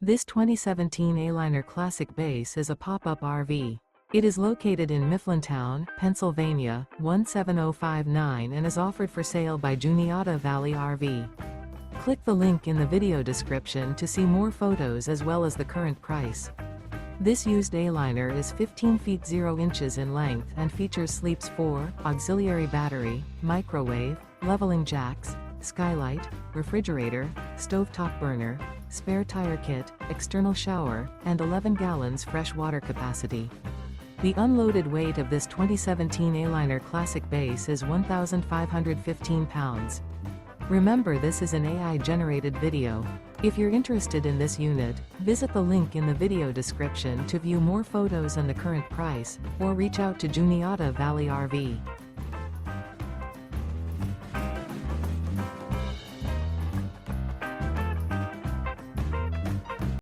This 2017 Aliner Classic base is a pop-up RV. It is located in Mifflintown, Pennsylvania, 17059 and is offered for sale by Juniata Valley RV. Click the link in the video description to see more photos as well as the current price. This used Aliner is 15 feet 0 inches in length and features sleeps 4, auxiliary battery, microwave, leveling jacks, skylight, refrigerator, stovetop burner, spare tire kit, external shower, and 11 gallons fresh water capacity. The unloaded weight of this 2017 Aliner Classic base is 1,515 pounds. Remember, this is an AI-generated video. If you're interested in this unit, visit the link in the video description to view more photos and the current price, or reach out to Juniata Valley RV.